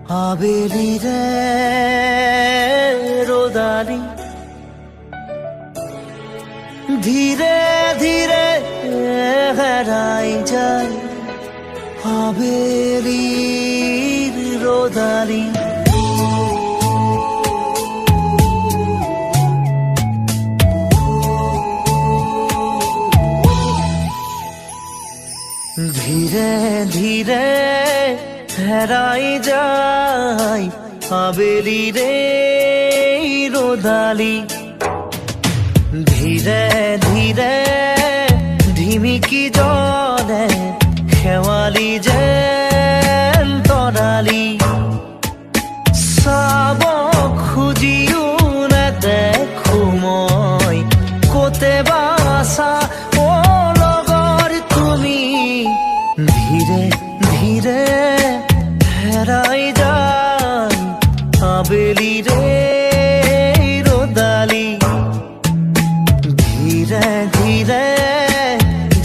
আবেলি রে রোদালি ধীরে ধীরে হারাই যায় আবেলির রোদালি ধীরে ধীরে হারাই যায় আবেলি রে রোদালি ধীরে ধীরে ঢিমিকি জলে খেৱালি যেন তৰালি চাব খুজিও নেদেখো মই ক'তে বা আছা অ লগৰ তুমি ধীৰে ধীৰে হেৰাই যায় আবেলি ৰে ৰ'দালি ধীৰে ধীৰে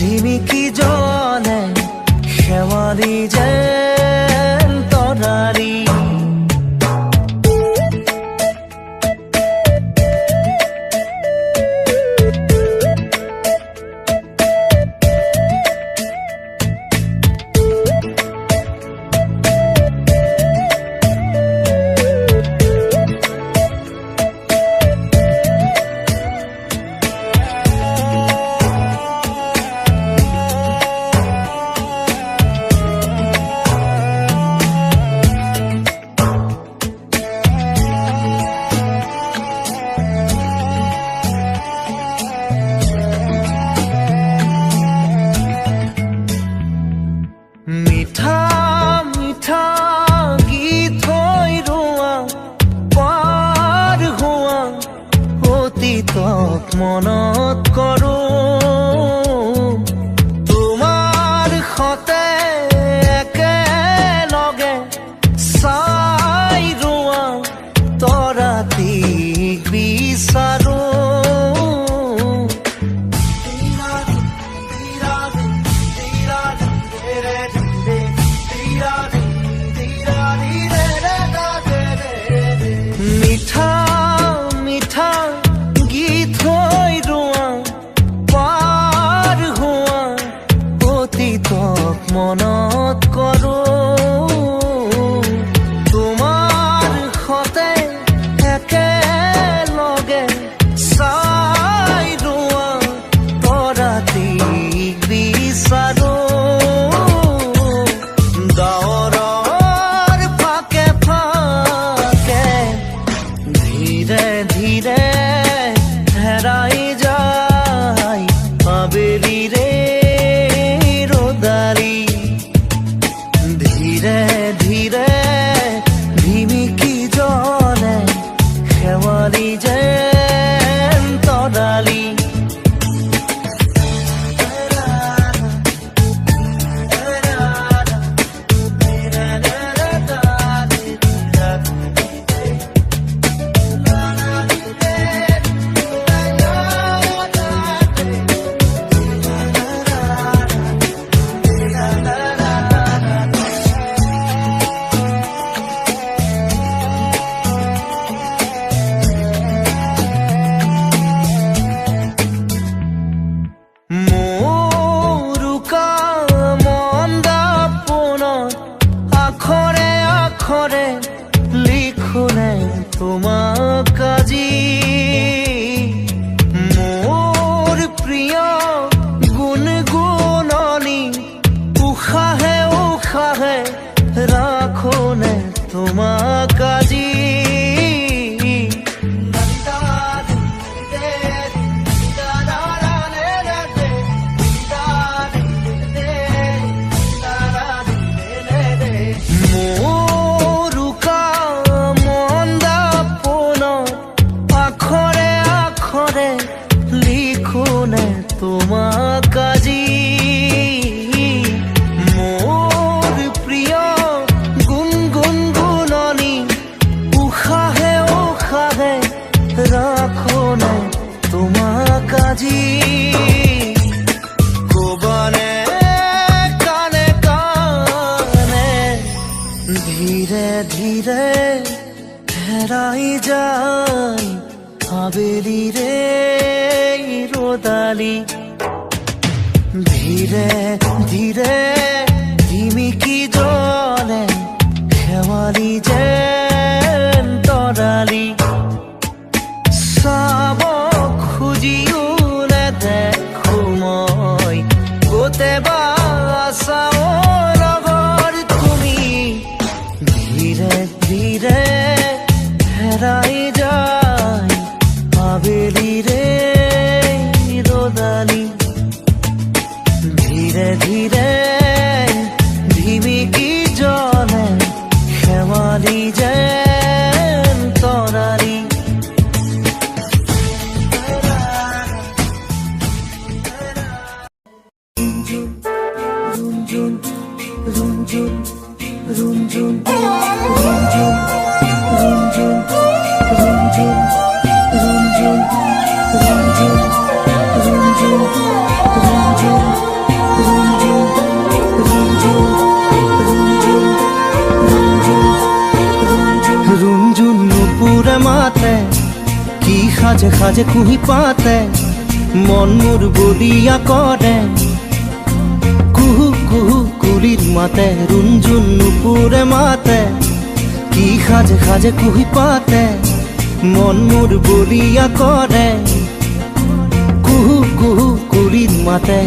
ঢিমিকি জলে খেৱালি যেন তৰালি মিঠা মিঠা গীত হৈ ৰোৱা পাৰ হোৱা অতীতক মনত কৰোঁ তোমাৰ সতে একেলগে চাই ৰোৱা তৰাটিক বিচাৰোঁ মিঠা মিঠা গীত হৈ ৰোৱা পাৰ হোৱা অতীতক মনত কৰোঁ তোমাৰ সতে একেলগে চাই ৰোৱা তৰাটিক বিচাৰোঁ ধীৰে ধীৰে হেৰাই যায় আবেলি ৰে ৰ'দালি ধীৰে হেৰাই যায় আবেলিৰে ৰোদালি ধীৰে ধীৰে ধিমিকি জলে খেৱালি যেন তৰালি চাব খুজিও নেদেখো মই গোটেবা চাও লগৰ তুমি ধীৰে ধীৰে হেৰাই যায় আবেলিৰে ৰ'দালি ধীৰে ধীৰে ধিমিকি জলে খেৱালি যেন Tarali Run, run, run, run, run, run, run, run, run, run, run, run, run, run, run, run, run, রুঞ্জুন নুপুরে মাতে কি সাজে সাজে কুহি পাতে মন মোৰ বলিয়া কৰে কুহু কুহু কুলিৰ মাতে ৰুঞ্জুন নুপুৰে মাতে কি সাজে সাজে কুহি পাতে মন মোৰ বলিয়া কৰে কুহু কুহু কুলিৰ মাতে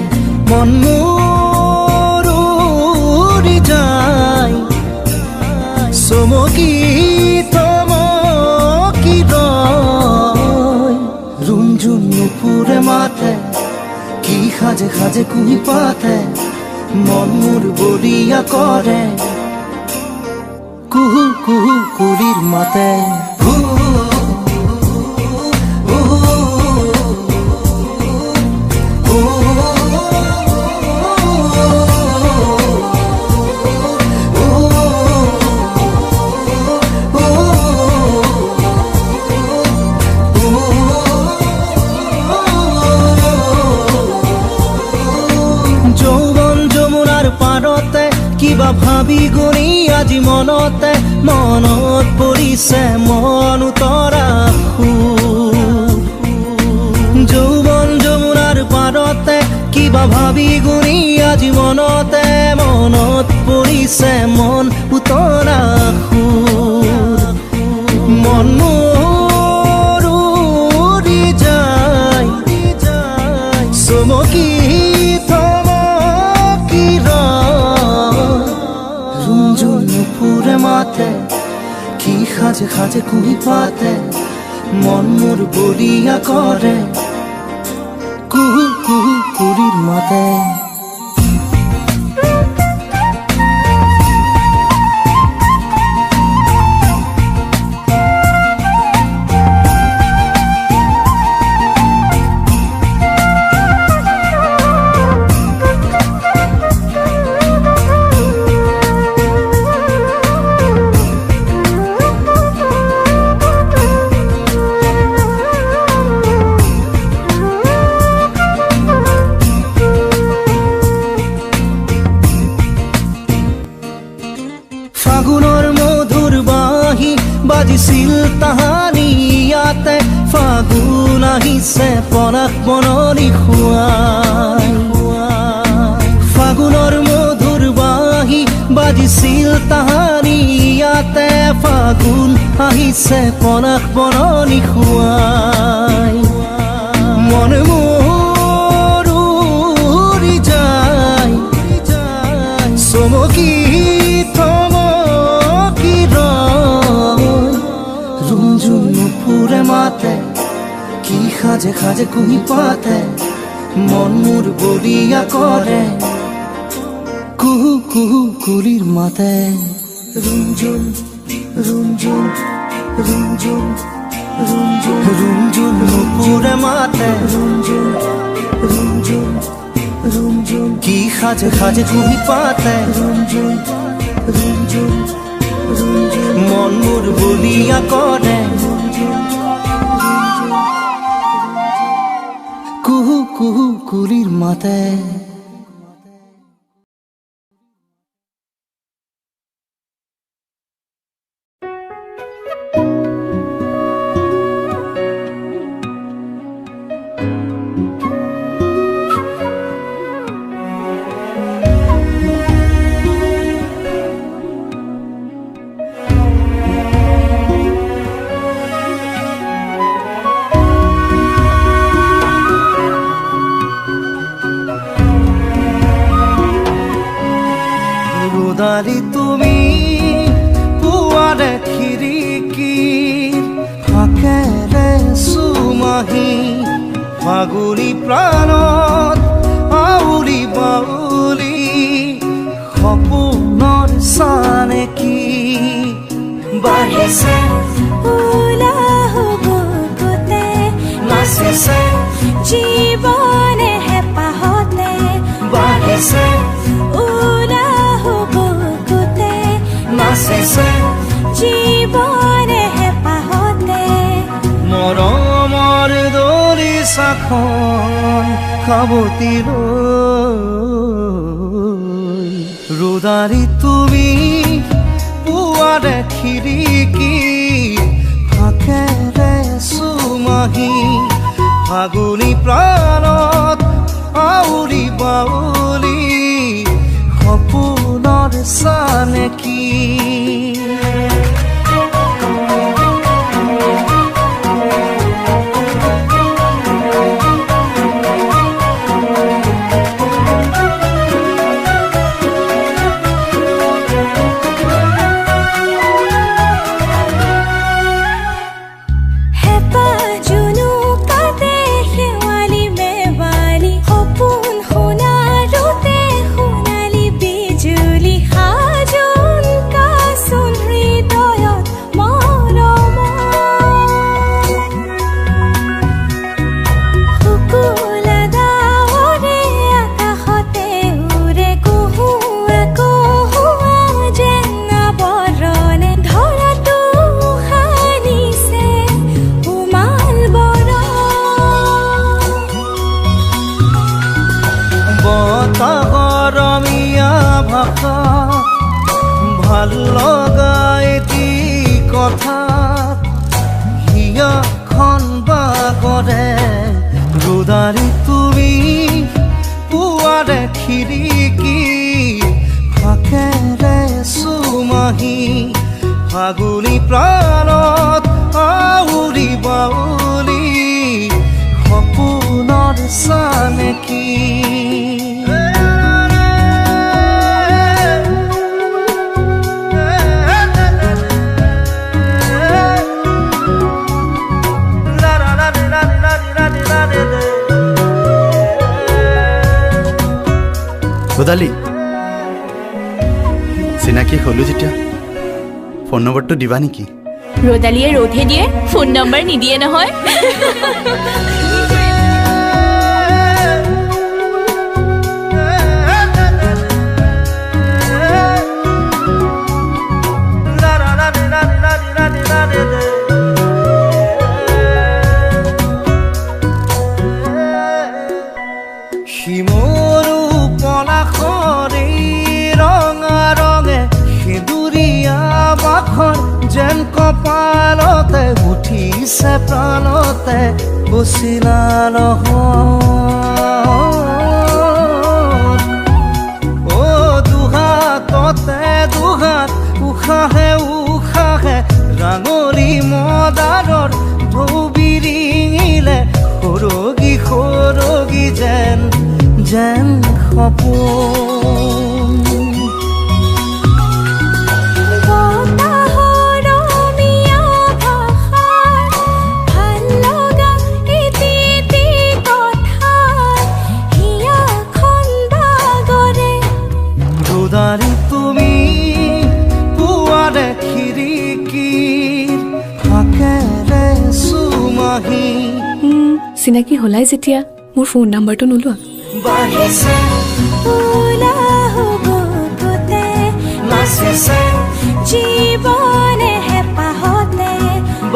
মন মোৰ উৰি যায় চমকি থমকি ৰয় ৰুঞ্জুন নুপুৰে মাতে কি সাজে সাজে কুহি পাতে মন মোৰ বলিয়া কৰে কুহু কুহু কুলিৰ মাতে কিবা ভাবি গুণি আজি মনতে মনত পৰিছে মন উতৰা যৌৱন যমুনাৰ পাৰতে কিবা ভাবি গুণি আজি মনতে মনত পৰিছে মন উতৰা মন মোৰ উৰি যায় চমকি নুপুৰে মাতে কি সাজে সাজে কুহি পাতে মন মোৰ বলিয়া কৰে কুহু কুহু কুলিৰ মাতে ফাগুনৰ মধুৰ বাঁহী বাজিছিল তাহানি ইয়াতে ফাগুন আহিছে পলাশ বননি খুৱাই ফাগুনৰ মধুৰ বাঁহী বাজিছিল তাহানি ইয়াতে ফাগুন আহিছে পলাশ বননি খুৱাই মন মোৰ উৰি যায় চমকি নুপুৰে মাতে কি সাজে সাজে কুহি পাতে মন মোৰ বলিয়া কৰে কুহু কুহু কুলিৰ মাতে ৰুঞ্জুন ৰুঞ্জুন ৰুঞ্জুন ৰুঞ্জুন ৰুঞ্জুন নুপুৰে মাতে ৰুঞ্জুন ৰুঞ্জুন ৰুঞ্জুন কি সাজে সাজে কুহি পাতে ৰুঞ্জুন ৰুঞ্জুন মন মোৰ বলিয়া কৰে কুহু কুহু কুলিৰ মাতে ৰোদালি তুমি পুৱাৰে খিৰিকীৰ ফাকেৰে চুমাহি ফাগুনী প্ৰাণত আউলি বাউলি সপোনৰ চানেকি বাঢ়িছে বুকুতে নাচিছে জীৱনে হেঁপাহতে বাঢ়িছে বুকুতে নাচিছে জীৱনে হেঁপাহতে মৰমৰ দলিচাখন সাৱটি লৈ ৰোদালি তুমি পুৱাৰে খিৰিকী ফাকেৰে চুমাহি ফাগুনী প্ৰাণত আউলি বাউলি সপোনৰ চানেকি গৰমীয়া ভাষা ভাল লগা এটি কথাত হিয়াখন বাগৰে ৰোদালি তুমি পুৱাৰে খিৰিকী ফাকেৰে চুমাহি ফাগুনী প্ৰাণত আউলি বাউলি সপোনৰ চানেকি ৰোদালি চিনাকি হলো যেতিয়া ফোন নম্বৰটো দিবা নেকি ৰোদালিয়ে ৰোধে দিয়ে ফোন নম্বৰ নিদিয়ে নহয় শিমৰু পলাশৰে ৰঙা ৰঙে সেঁদুৰীয়া বাখৰ যেন কপালতে উঠিছে প্ৰাণতে বচিলা নহয় অ দুহাততে দুহাত উশাহে উশাহে ৰাঙলী মদাৰৰ ঢৌ বিৰিঙিলে সৰগী সৰগী যেন যেন সপোন ৰোদালি তুমি পুৱাৰে খিৰিকীৰ ফাকেৰে চুমাহি চিনাকি হলাই যেতিয়া মোৰ ফোন নাম্বাৰটো নোলোৱা বাঢ়িছে বুকুতে নাচিছে জীৱনে হেঁপাহতে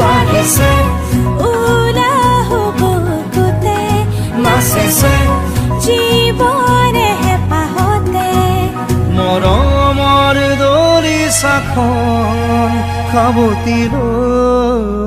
বাঢ়িছে বুকুতে নাচিছে জীৱনে হেঁপাহতে মৰমৰ দলিচাখন সাৱটি লৈ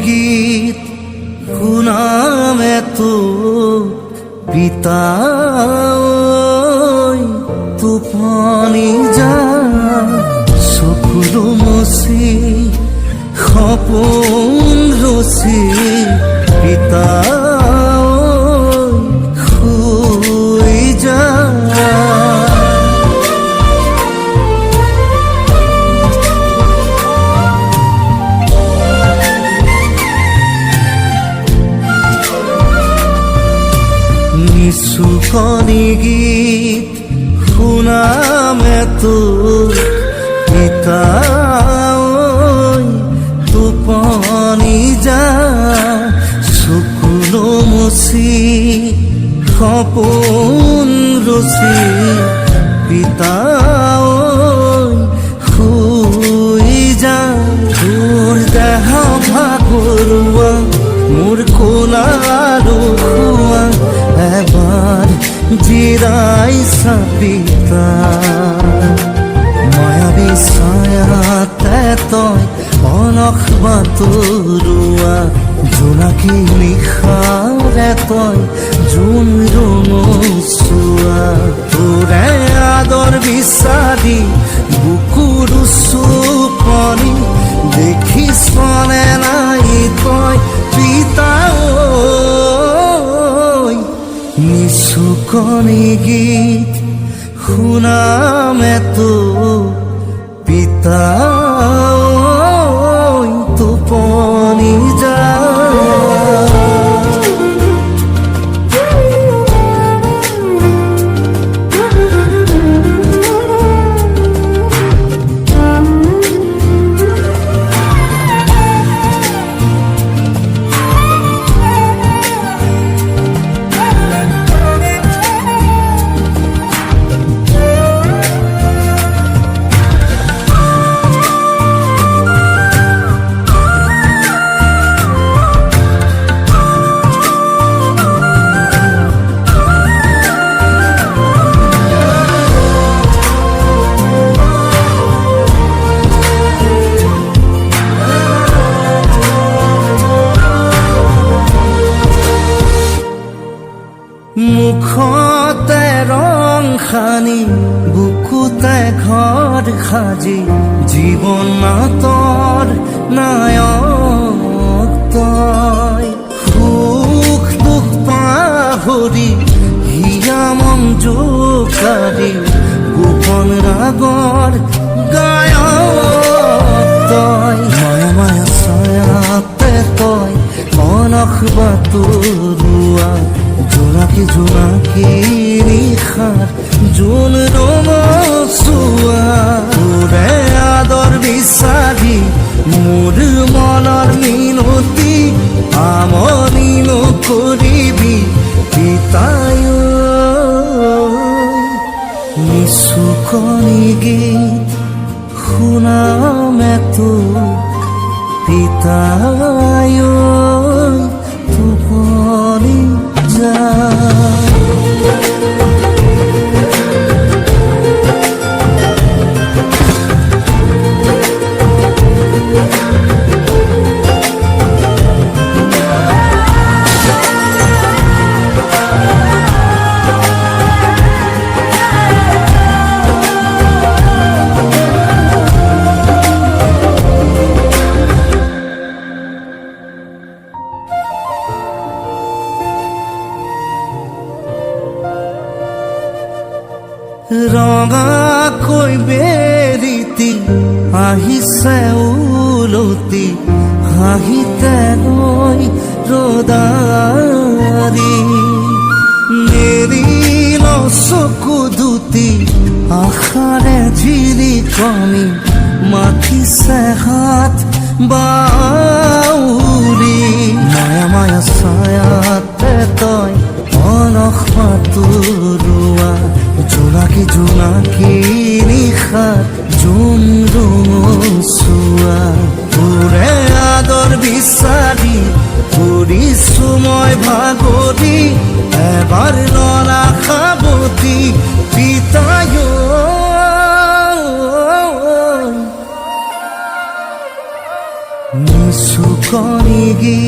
গীত শুনামে তো পিতা টোপনি যা চকুলো মচি সপোন ৰচি পিতা শুই যা নিচুকনি গীত শুনামে তো পিতা টোপনি যা চকুলো মচি সপোন ৰচি পিতা শুই যা তোৰ দেহ ভাগৰুৱা মোৰ কোলাৰো খোৱা এবাৰ জিৰাই চাপিতা মায়াবী ছায়াতে তই অলস বাতৰুৱা জোনাকী নিশাৰে তই জোন ৰঙচুৱা তোৰে আদৰ বিচাৰি বুকুৰ চুপনি দেখিছনে নাই তই পিতা নিচুকনি গীত শুনামে তো পিতা টোপনি যা মুখতে ৰং সানি বুকুতে ঘৰ সাজি জীৱন নাটৰ নায়ক তই সুখ দুখ পাহৰি হিয়া মন জোকাৰি গোপন ৰাগৰ গায়ক তই মায়া মায়া ছায়াতে তই অলস বাতৰুৱা জোনাকী জোনাকী নিশাৰ জোন ৰঙচুৱা তোৰে আদৰ বিচাৰি মোৰ মনৰ মিনতি আমনি নকৰিবি পিতাই নিচুকনি গীত শুনামে তো পিতাই টোপনি যা ৰঙাকৈ বেৰিতি আহিছে উলতি হাঁহিতে লৈ ৰদাৰি নেৰিল চকু দুটি আশাৰে ঝিলিকনি মাতিছে হাত বাউৰি মায়া মায়া ছায়াতে তই অলস বাতৰুৱা জোনাকী জোনাকী নিশাৰ জোন ৰঙচুৱা তোৰে আদৰ বিচাৰি ফুৰিছো মই ভাগৰি এবাৰ লৰা সাৱতি পিতাই নিচুকনি নেকি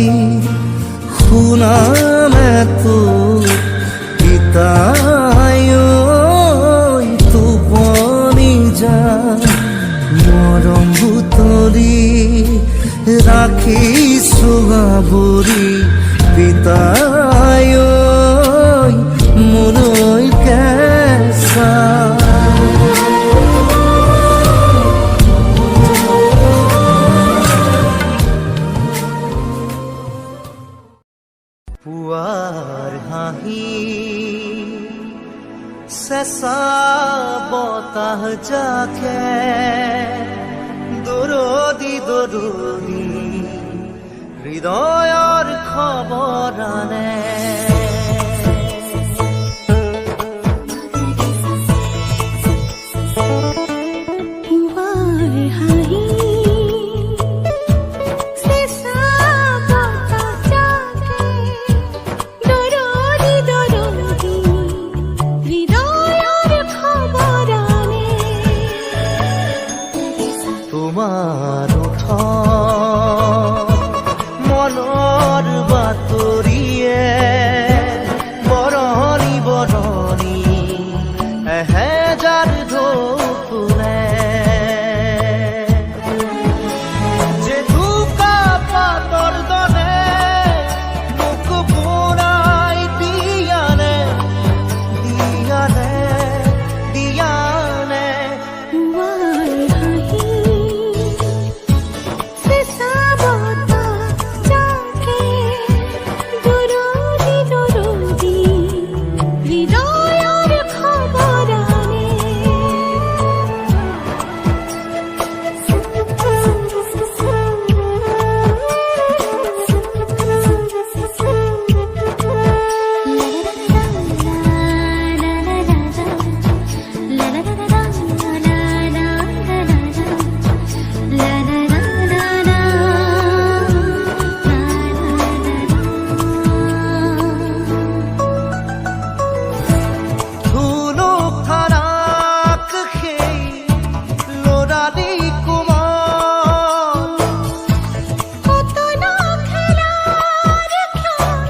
শুনাম এতো গীতাই টোপনি যায় মৰম বুটলি ৰাখিছো গাভৰি পিতাই মোলৈ কেঁচা পুৱাৰ হাঁহি চেঁচা বতাহ জাকে দৰদি দৰদি হৃদয়ৰ খবৰ আনে পুৱাৰ হাঁহি চেঁচা বতাহ জাকে দৰদি দৰদি হৃদয়ৰ খবৰ আনে তোমাৰ মনৰ বাতৰিয়ে বৰণি বৰণি এহেজাৰ ঢৌলে জেতুকা পাতৰ দৰে মোক বুৰাই দিয়ানে দিয়ানে দিয়ানে পুৱাৰ হাঁহি চেঁচা বতাহ জাকে দৰদি দৰদি হৃদয়ৰ খবৰ আনে ধুনুক থানাক সেই ল'ৰালি কোমল কতন খেলাৰ ক্ষণ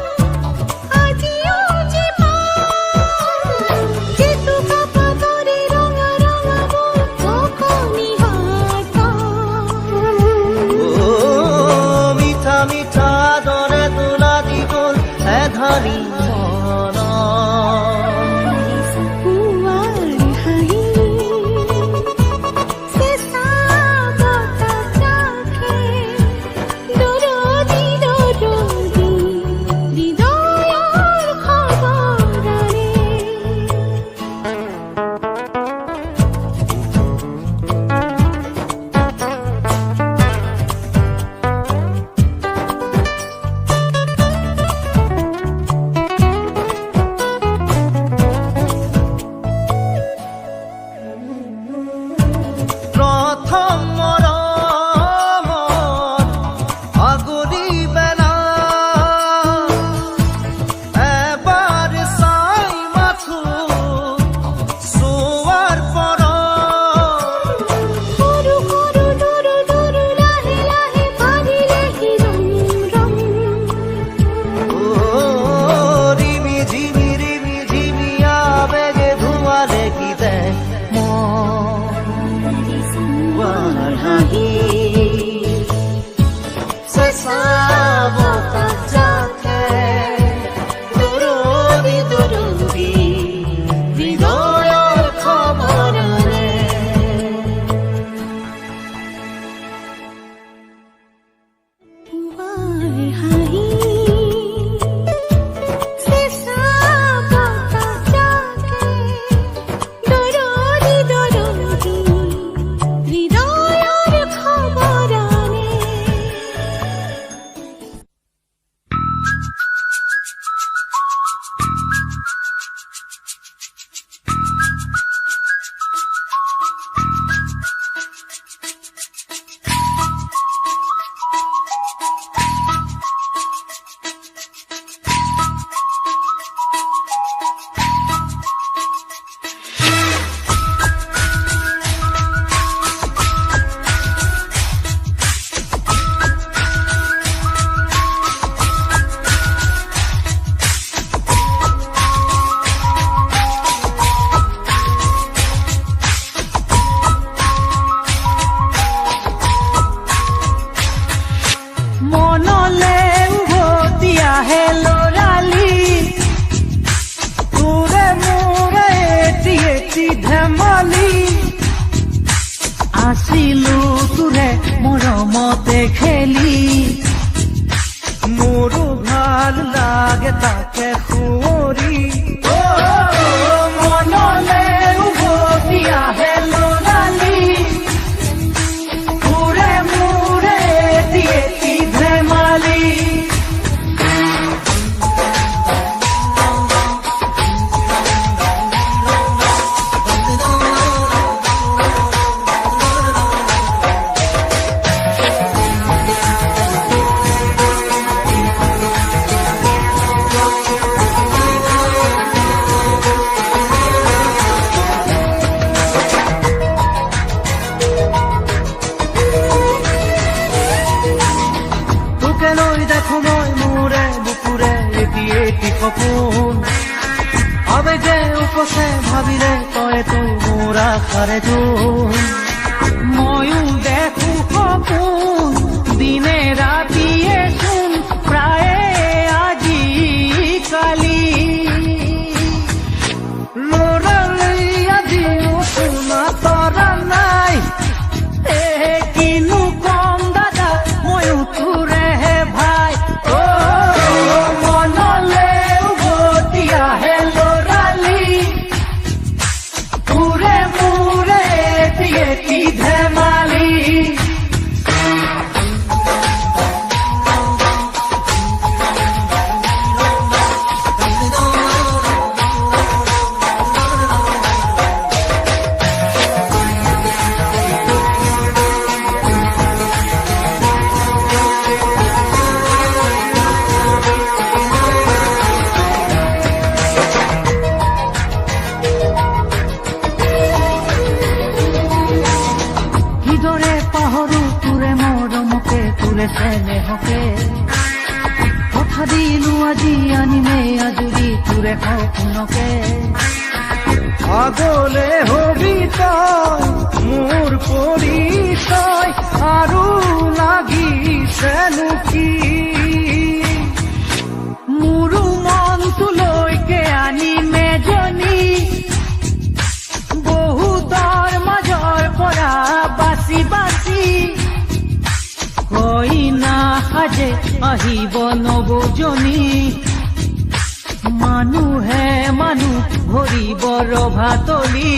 আজিও জীৱন জেতুকা পাতৰে ৰঙা ৰঙা অকণি হাত ও মিঠা মিঠা দৰে তোলা দি গ'ল এধাৰি মন পুৱাৰ হাঁহি চেঁচা বতাহ জাকে দৰদি দৰদি হৃদয়ৰ খবৰ আনে ভাল লাগে তাকে সুঁৱৰি মনলে উভতি আহে লৰালি ঘূৰে মূৰে দিয়ে কি ধেমালি সপোন আবেগে উপচে ভাবিলে তই তো মোৰ আশাৰে ধোন ময়ো দেখো সপোন দিনে ৰাতিয়ে চোন প্ৰায়ে আজি কালি লৰালি আজিও শুনা তৰা নাই কিনো কম দাদা ময়ো তোৰে ভাই স্নেহকে কথা দিলো আজি আনিমে আজৰি তোৰে সপোনকে আগলে হবি তই মোৰ পৰিচয় আৰু লাগিছেনো কি মোৰো মনটোলৈকে আনিমে জনী বহুতৰ মাজৰ পৰা বাচি বাচি কইনা সাজে আহিব নবজনী মানুহে মানুহ ভৰিব ৰভাতলি